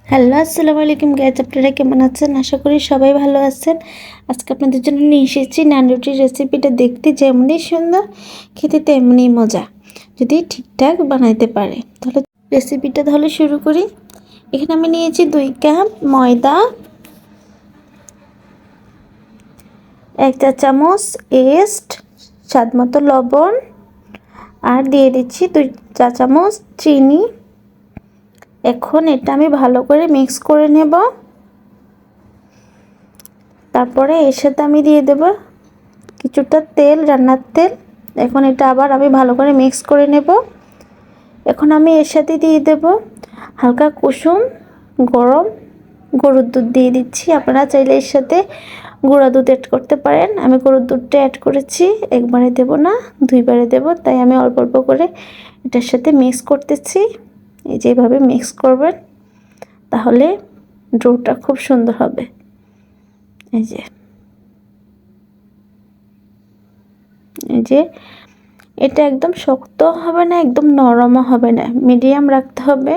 Hello, আসসালামু আলাইকুম guys. আপনারা কেমন আছেন? আশা করি সবাই ভালো আছেন। আজকে আপনাদের জন্য নিয়ে এসেছি নান রুটির রেসিপিটা। দেখতে যেমনই সুন্দর, খেতে তেমনি মজা, যদি ঠিকঠাক বানাইতে পারে। তাহলে শুরু করি। এখানে আমি নিয়েছি 2 কাপ ময়দা, 1 চা চামচ ইস্ট, স্বাদ মতো লবণ, আর দিয়ে দিচ্ছি 2 চা চামচ চিনি। এখন এটা আমি ভালো করে মিক্স করে নেব। তারপরে এর সাথে আমি দিয়ে দেব কিছুটা তেল, রান্নার তেল। এখন এটা আবার আমি ভালো করে মিক্স করে নেব। এখন আমি এর সাথে দিয়ে দেব হালকা কুসুম গরম গরুর দুধ দিয়ে দিচ্ছি। আপনারা চাইলে এর সাথে গুঁড়া দুধ অ্যাড করতে পারেন। আমি গরুর দুধটা অ্যাড করেছি, একবারে দেব না, 2 বারে দেব, তাই আমি অল্প অল্প করে এটার সাথে মিক্স করতেছি। এই যেভাবে মিক্স করবেন, তাহলে ডোটা খুব সুন্দর হবে। এই যে এটা একদম শক্ত হবে না, একদম নরমও হবে না, মিডিয়াম রাখতে হবে,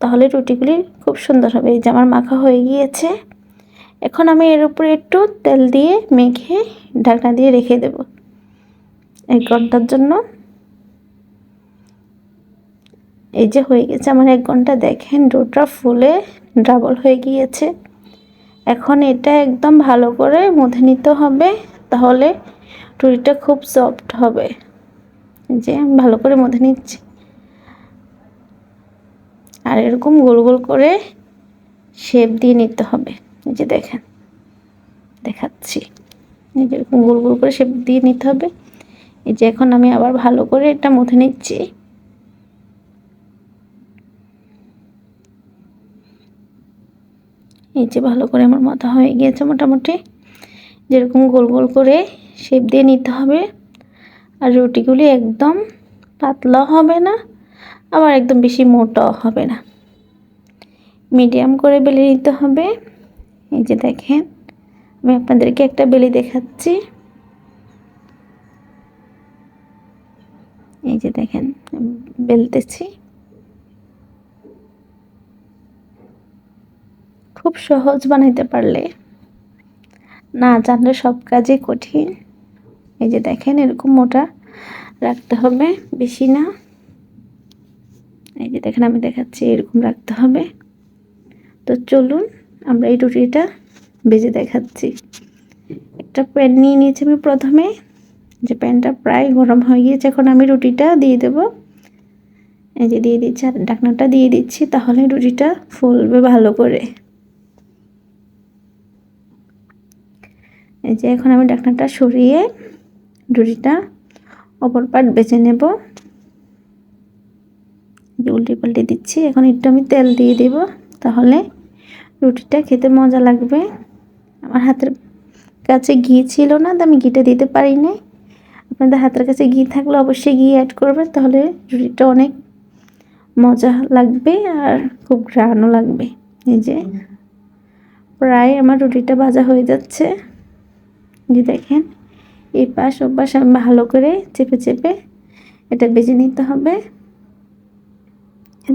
তাহলে রুটিগুলি খুব সুন্দর হবে। এই যে আমার মাখা হয়ে গিয়েছে। এখন আমি এর উপরে একটু তেল দিয়ে মেখে ঢাকনা দিয়ে রেখে দেব 1 ঘন্টার জন্য। এই যে হয়ে গেছে আমার 1 ঘন্টা। দেখেন ডোটা ফুলে ডাবল হয়ে গিয়েছে। এখন এটা একদম ভালো করে মথে নিতে হবে, তাহলে রুটিটা খুব সফট হবে। যে আমি ভালো করে মথে নিচ্ছি, আর এরকম গোল গোল করে শেপ দিয়ে নিতে হবে। এই যে দেখেন, দেখাচ্ছি, এই যে এরকম গোল গোল করে শেপ দিয়ে নিতে হবে। এই যে এখন আমি আবার ভালো করে এটা মথে নিচ্ছি। এই যে ভালো করে আমার মাথা হয়ে গিয়েছে মোটামুটি। যেরকম গোল গোল করে শেপ দিয়ে নিতে হবে। আর রুটিগুলি একদম পাতলা হবে না, আবার একদম বেশি মোটাও হবে না, মিডিয়াম করে বেলে নিতে হবে। এই যে দেখেন, আমি আপনাদেরকে একটা বেলে দেখাচ্ছি। এই যে দেখেন বেলতেছি। খুব সহজ, বানাইতে পারলে, না জানলে সব কাজই কঠিন। এই যে দেখেন এরকম মোটা রাখতে হবে, বেশি না। এই যে দেখেন আমি দেখাচ্ছি, এরকম রাখতে হবে। তো চলুন আমরা এই রুটিটা ভেজে দেখাচ্ছি। একটা প্যান নিয়ে নিয়েছি আমি প্রথমে, যে প্যানটা প্রায় গরম হয়ে গিয়েছে। এখন আমি রুটিটা দিয়ে দেব। এই যে দিয়ে দিচ্ছি, আর ঢাকনাটা দিয়ে দিচ্ছি, তাহলে রুটিটা ফুলবে ভালো করে। এই যে এখন আমি ঢাকনাটা সরিয়ে রুটিটা অপর পাট বেছে নেব। উল্টে পাল্টে দিচ্ছি। এখন একটু আমি তেল দিয়ে দেব, তাহলে রুটিটা খেতে মজা লাগবে। আমার হাতের কাছে ঘি ছিল না, তো আমি ঘিটা দিতে পারি নাই। আপনাদের হাতের কাছে ঘি থাকলে অবশ্যই ঘি অ্যাড করবেন, তাহলে রুটিটা অনেক মজা লাগবে আর খুব ঘ্রাণও লাগবে। এই যে প্রায় আমার রুটিটা ভাজা হয়ে যাচ্ছে। যে দেখেন এই পাশ ও পাশ আমি ভালো করে চেপে চেপে এটা ভেজে নিতে হবে।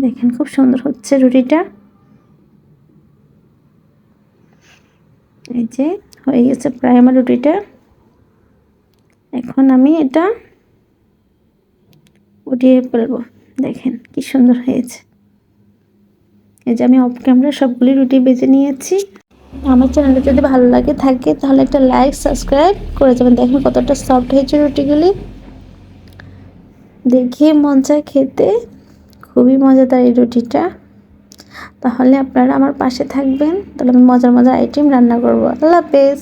দেখেন খুব সুন্দর হচ্ছে রুটিটা। এই যে হয়ে গেছে প্রায় আমার রুটিটা। এখন আমি এটা উঠিয়ে ফেলবো। দেখেন কি সুন্দর হয়েছে। এই যে আমি অফ ক্যামেরা সবগুলি রুটি ভেজে নিয়েছি। আমার চ্যানেলটা যদি ভালো লাগে থাকে, তাহলে একটা লাইক সাবস্ক্রাইব করে যাবেন। দেখেন কতটা সফট হয়েছে রুটিগুলি, দেখে মন চায় খেতে। খুবই মজাদার এই রুটিটা। তাহলে আপনারা আমার পাশে থাকবেন, তাহলে আমি মজার মজার আইটেম রান্না করবো। আল্লাহ হাফেজ।